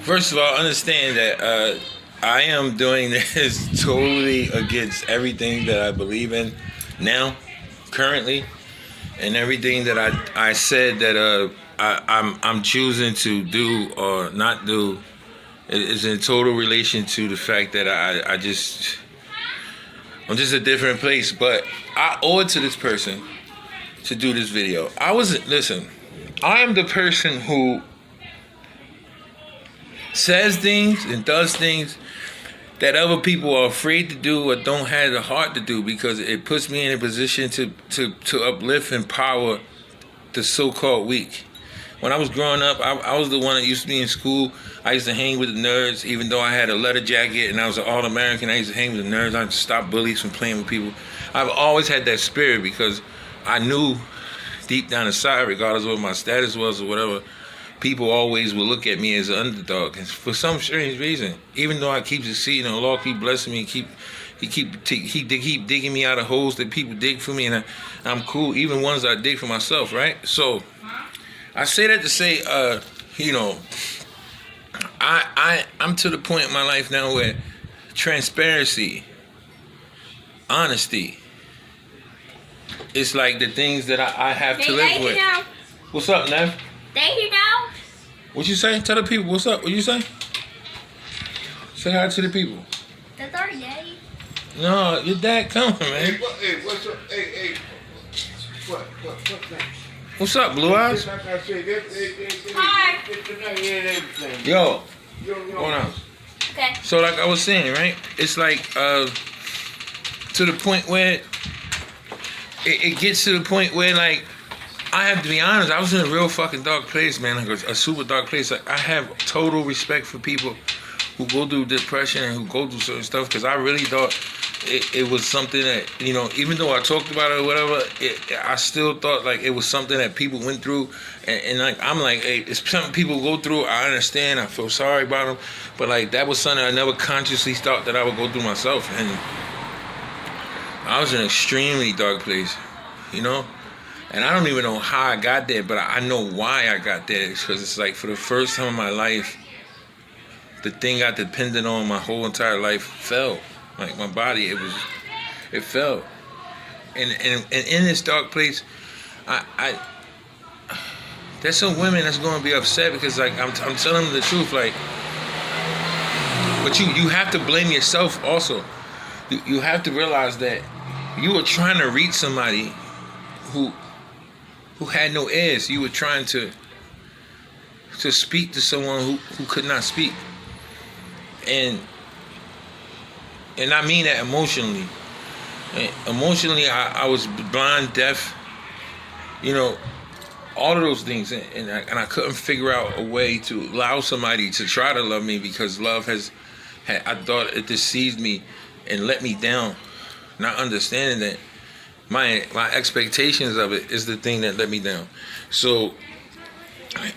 First of all, understand that I am doing this totally against everything that I believe in now, currently, and everything that I said that I'm choosing to do or not do is in total relation to the fact that I'm just a different place. But I owe it to this person to do this video. Listen, I am the person who says things and does things that other people are afraid to do or don't have the heart to do, because it puts me in a position to uplift and empower the so-called weak. When I was growing up, I was the one that used to be in school. I used to hang with the nerds, even though I had a leather jacket and I was an all-American. I used to hang with the nerds. I stopped bullies from playing with people. I've always had that spirit because I knew deep down inside, regardless of what my status was or whatever, people always will look at me as an underdog. And for some strange reason, even though I keep succeeding, the Lord keep blessing me, He keep digging me out of holes that people dig for me, and I'm cool, even ones I dig for myself, right? So I say that to say, I'm to the point in my life now where transparency, honesty, it's like the things that I have to live with. What's up, Nev? Thank you, now. What you say? Tell the people what's up. What you say? Say hi to the people. The third day. No, your dad coming, man. Hey, what's up? Hey. What's that? What's up, Blue Eyes? Hi. Yo, what's going on? Okay. So like I was saying, right? It's like to the point where it gets to the point where, like, I have to be honest, I was in a real fucking dark place, man, like a super dark place. Like, I have total respect for people who go through depression and who go through certain stuff, because I really thought it was something that, even though I talked about it or whatever, I still thought like it was something that people went through, and like I'm like, hey, it's something people go through. I understand, I feel sorry about them, but like that was something I never consciously thought that I would go through myself, and I was in an extremely dark place, And I don't even know how I got there, but I know why I got there. Because it's like, for the first time in my life, the thing I depended on my whole entire life fell. Like my body, it fell. And in this dark place, I there's some women that's going to be upset because like I'm telling them the truth, like. But you have to blame yourself also. You have to realize that you were trying to reach somebody who had no ears. You were trying to speak to someone who could not speak. And I mean that emotionally. Emotionally, I was blind, deaf, all of those things. And I couldn't figure out a way to allow somebody to try to love me, because love I thought it deceived me and let me down. Not understanding that my expectations of it is the thing that let me down. So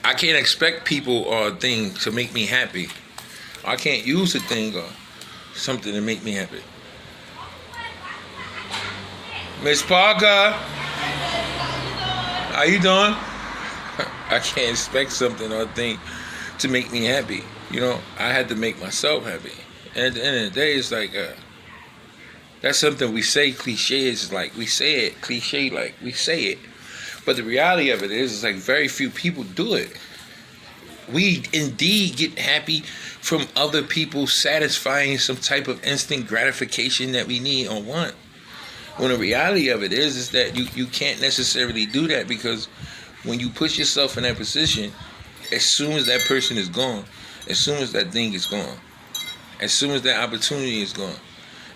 I can't expect people or a thing to make me happy. I can't use a thing or something to make me happy. Miss Parker, how you doing? I can't expect something or a thing to make me happy. I had to make myself happy. And at the end of the day, it's like that's something we say cliche. It's like we say it cliche, like we say it. But the reality of it is like very few people do it. We indeed get happy from other people satisfying some type of instant gratification that we need or want. When the reality of it is that you can't necessarily do that, because when you put yourself in that position, as soon as that person is gone, as soon as that thing is gone, as soon as that opportunity is gone,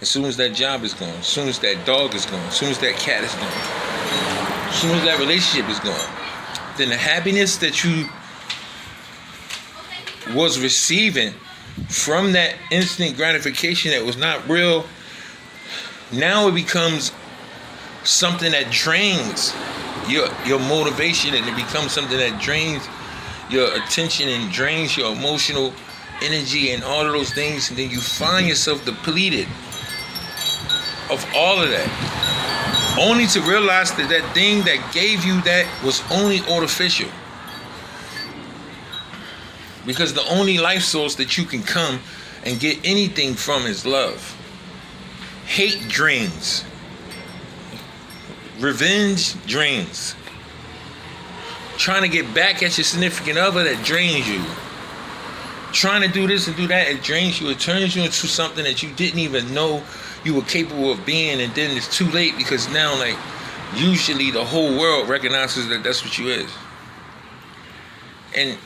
as soon as that job is gone, as soon as that dog is gone, as soon as that cat is gone, as soon as that relationship is gone, then the happiness that you was receiving from that instant gratification that was not real, now it becomes something that drains your motivation, and it becomes something that drains your attention and drains your emotional energy and all of those things, and then you find yourself depleted of all of that, only to realize that that thing that gave you that was only artificial. Because the only life source that you can come and get anything from is love. Hate drains. Revenge drains. Trying to get back at your significant other, that drains you. Trying to do this and do that, it drains you. It turns you into something that you didn't even know you were capable of being, and then it's too late because now, like, usually the whole world recognizes that that's what you is. And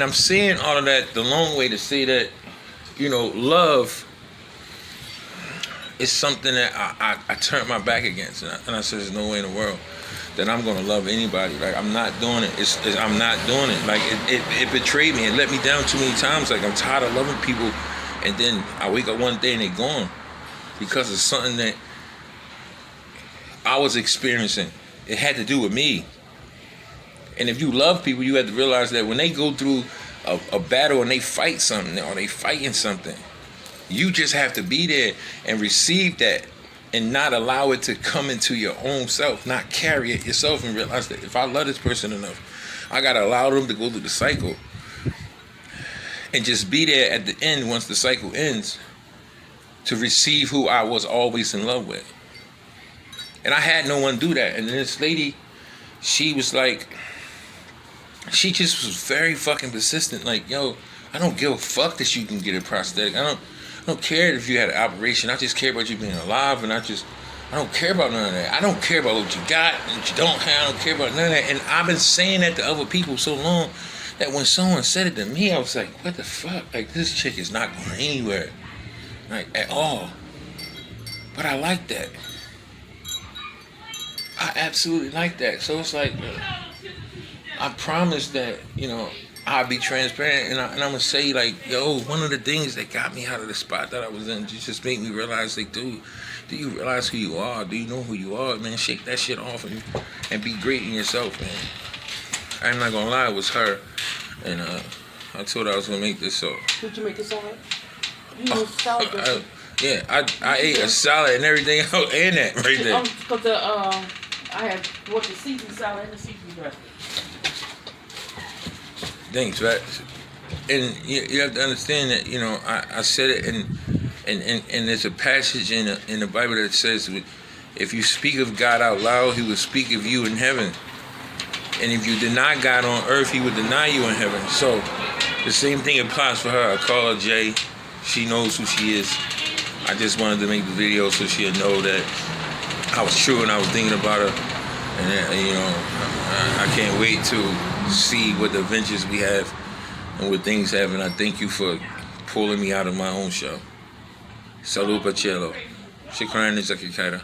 I'm saying all of that the long way to say that, you know, love is something that I turned my back against, and I said there's no way in the world that I'm gonna love anybody. Like, I'm not doing it. I'm not doing it. Like, it betrayed me. It let me down too many times. Like, I'm tired of loving people, and then I wake up one day and they're gone because of something that I was experiencing. It had to do with me. And if you love people, you have to realize that when they go through a battle and they fight something, or they fighting something, you just have to be there and receive that and not allow it to come into your own self, not carry it yourself, and realize that if I love this person enough, I got to allow them to go through the cycle and just be there at the end once the cycle ends to receive who I was always in love with. And I had no one do that. And this lady, she was like, she just was very fucking persistent. Like, yo, I don't give a fuck that you can get a prosthetic. I don't care if you had an operation. I just care about you being alive, and I don't care about none of that. I don't care about what you got and what you don't have. I don't care about none of that. And I've been saying that to other people so long that when someone said it to me, I was like, what the fuck? Like, this chick is not going anywhere. Like, at all. But I like that. I absolutely like that. So it's like, I promise that, you know, I'll be transparent, and I'm gonna say, like, yo, one of the things that got me out of the spot that I was in just made me realize, like, dude, do you realize who you are? Do you know who you are, man? Shake that shit off and be great in yourself, man. I'm not gonna lie, it was her, and I told her I was gonna make this so. Did you make a salad? You made salad dressing. Yeah, I ate a salad and everything else, and that right there. Because I had bought the seafood salad and the seafood dressing. Thanks, right? And you have to understand that, you know, I said it, and there's a passage in the Bible that says, if you speak of God out loud, He will speak of you in heaven. And if you deny God on earth, He will deny you in heaven. So the same thing applies for her. I call her Jay. She knows who she is. I just wanted to make the video so she'll know that I was true and I was thinking about her. And, you know, I can't wait to see what the adventures we have and what things have. And I thank you for pulling me out of my own show. Salud, Pachelo. Shukran, Zakikaira.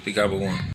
Decopbo 1.